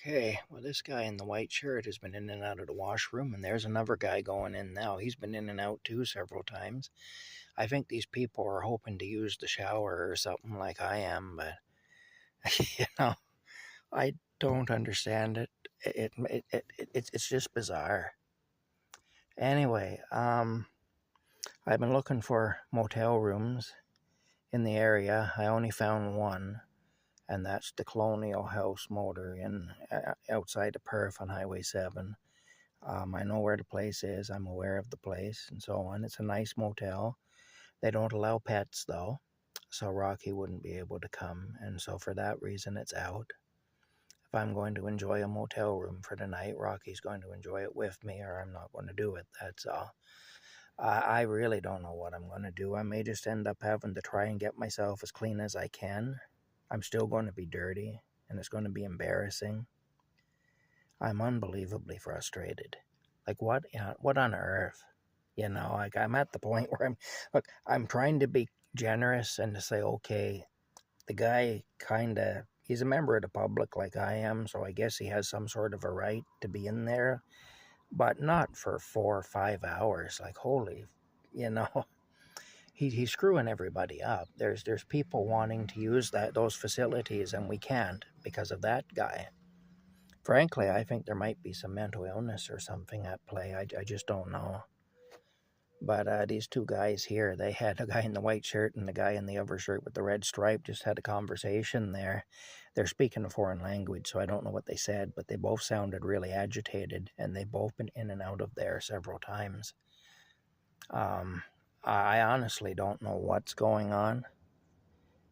Okay, well, this guy in the white shirt has been in and out of the washroom, and there's another guy going in now. He's been in and out too several times. I think these people are hoping to use the shower or something like I am, but you know, I don't understand it. It's just bizarre. Anyway, I've been looking for motel rooms in the area. I only found one, and that's the Colonial House Motor in outside of Perth on Highway 7. I know where the place is. I'm aware of the place and so on. It's a nice motel. They don't allow pets though, so Rocky wouldn't be able to come, and so for that reason it's out. If I'm going to enjoy a motel room for the night, Rocky's going to enjoy it with me, or I'm not going to do it, that's all. I really don't know what I'm going to do. I may just end up having to try and get myself as clean as I can. I'm still going to be dirty, and it's going to be embarrassing. I'm unbelievably frustrated. Like, what on earth? Like, I'm at the point where I'm trying to be generous and to say, okay, the guy he's a member of the public like I am, so I guess he has some sort of a right to be in there, but not for 4 or 5 hours. Like, holy, you know, he's screwing everybody up. There's people wanting to use those facilities, and we can't because of that guy. Frankly, I think there might be some mental illness or something at play. I just don't know. But these two guys here, they had a guy in the white shirt and the guy in the other shirt with the red stripe just had a conversation there. They're speaking a foreign language, so I don't know what they said, but they both sounded really agitated, and they've both been in and out of there several times. I honestly don't know what's going on.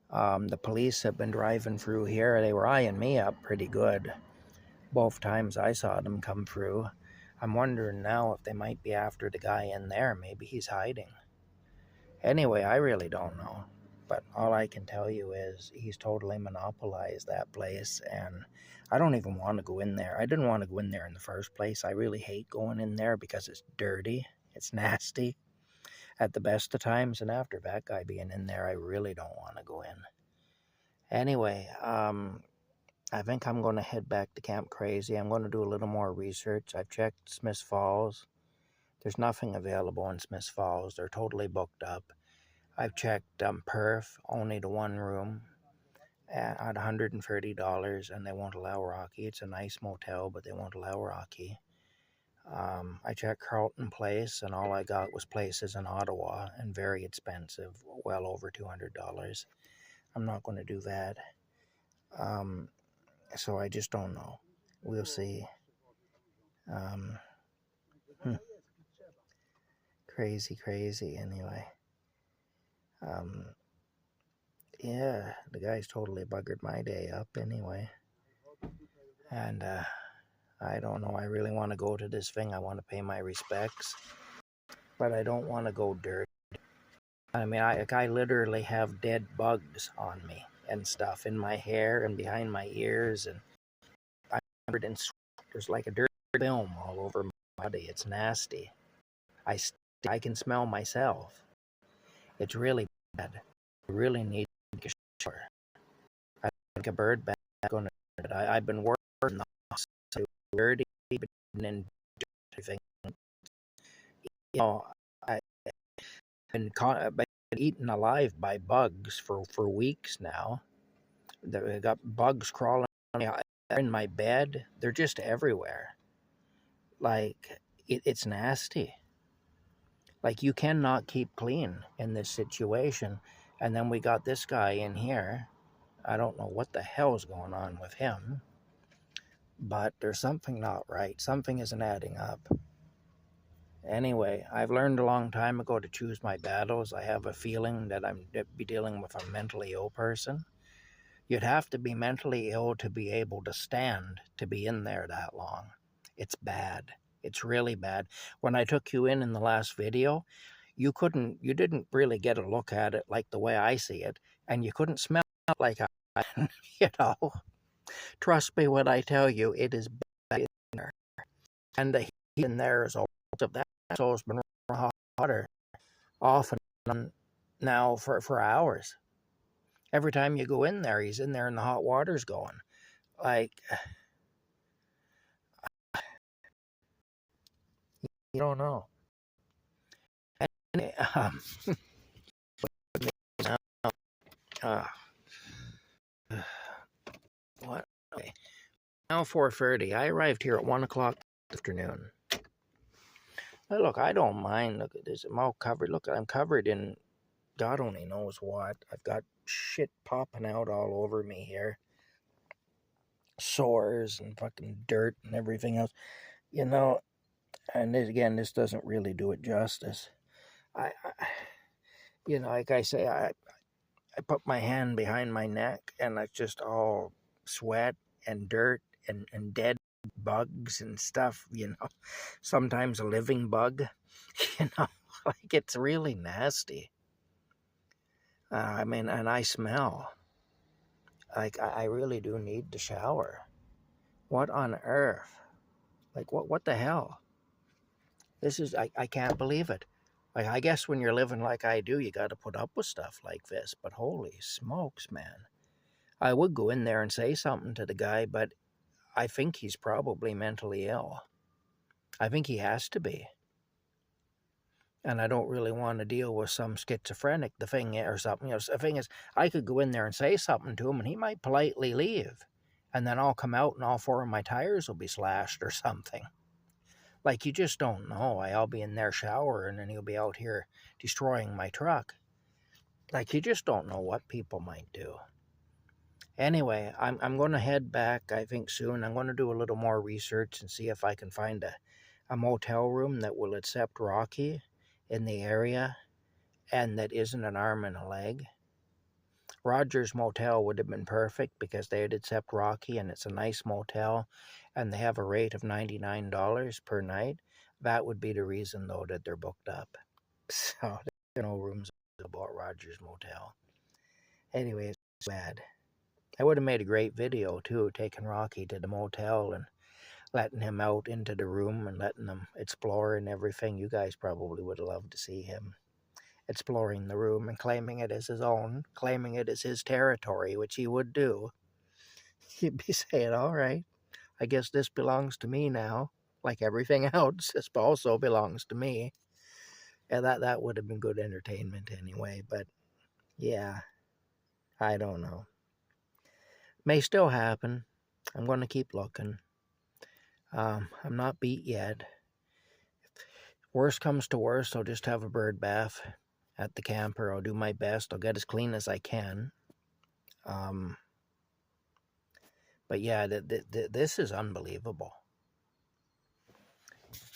The police have been driving through here. They were eyeing me up pretty good both times I saw them come through. I'm wondering now if they might be after the guy in there. Maybe he's hiding. Anyway, I really don't know. But all I can tell you is he's totally monopolized that place, and I don't even want to go in there. I didn't want to go in there in the first place. I really hate going in there because it's dirty. It's nasty at the best of times, and after that guy being in there, I really don't want to go in. Anyway, I think I'm going to head back to Camp Crazy. I'm going to do a little more research. I've checked Smiths Falls. There's nothing available in Smiths Falls. They're totally booked up. I've checked Perth, only the one room at $130, and they won't allow Rocky. It's a nice motel, but they won't allow Rocky. I checked Carlton Place, and all I got was places in Ottawa, and very expensive, well over $200. I'm not going to do that. So I just don't know. We'll see. Crazy anyway. Yeah, the guy's totally buggered my day up anyway. And I don't know, I really want to go to this thing. I want to pay my respects, but I don't want to go dirty. I mean, I literally have dead bugs on me and stuff in my hair and behind my ears, and I'm covered in sweat. There's like a dirty film all over my body. It's nasty. I can smell myself. It's really bad. I really need to take a shower. I think a bird bag on it. I've been working on the house, so dirty, and everything. I've been eaten alive by bugs for weeks now. They got bugs crawling in my bed. They're just everywhere. Like, it's nasty. Like, you cannot keep clean in this situation. And then we got this guy in here. I don't know what the hell's going on with him, but there's something not right. Something isn't adding up. Anyway, I've learned a long time ago to choose my battles. I have a feeling that I'm be dealing with a mentally ill person. You'd have to be mentally ill to be able to stand to be in there that long. It's bad. It's really bad. When I took you in the last video, you didn't really get a look at it like the way I see it, and you couldn't smell it like I, Trust me when I tell you, it is bad in there. And the heat in there is all of that. So it's been hot water off and on now for hours. Every time you go in there, he's in there and the hot water's going. Like, You don't know. And, uh, what? Okay. Now 4:30. I arrived here at 1 o'clock this afternoon. Now, look, I don't mind. Look at this. I'm all covered. Look, I'm covered in God only knows what. I've got shit popping out all over me here. Sores and fucking dirt and everything else. You know, and this, again, this doesn't really do it justice. I like I say, I put my hand behind my neck and it's just all sweat and dirt and dead bugs and stuff, sometimes a living bug, like it's really nasty. And I smell. Like I really do need to shower. What on earth? Like what the hell? This is, I can't believe it. Like, I guess when you're living like I do, you got to put up with stuff like this. But holy smokes, man. I would go in there and say something to the guy, but I think he's probably mentally ill. I think he has to be. And I don't really want to deal with some schizophrenic, the thing, or something. The thing is, I could go in there and say something to him, and he might politely leave. And then I'll come out and all 4 of my tires will be slashed or something. Like, you just don't know. I'll be in there showering and he'll be out here destroying my truck. Like, you just don't know what people might do. Anyway, I'm going to head back, I think, soon. I'm going to do a little more research and see if I can find a motel room that will accept Rocky in the area and that isn't an arm and a leg. Rogers Motel would have been perfect because they'd accept Rocky and it's a nice motel and they have a rate of $99 per night. That would be the reason, though, that they're booked up. So there's no rooms about Rogers Motel. Anyway, it's bad. I would have made a great video, too, taking Rocky to the motel and letting him out into the room and letting him explore and everything. You guys probably would have loved to see him exploring the room and claiming it as his own, claiming it as his territory, which he would do. He'd be saying, all right, I guess this belongs to me now. Like everything else, this also belongs to me. And that would have been good entertainment anyway. But yeah, I don't know. May still happen. I'm going to keep looking. I'm not beat yet. Worst comes to worst, I'll just have a bird bath at the camper. I'll do my best. I'll get as clean as I can. But yeah, this is unbelievable.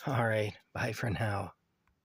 All right, bye for now.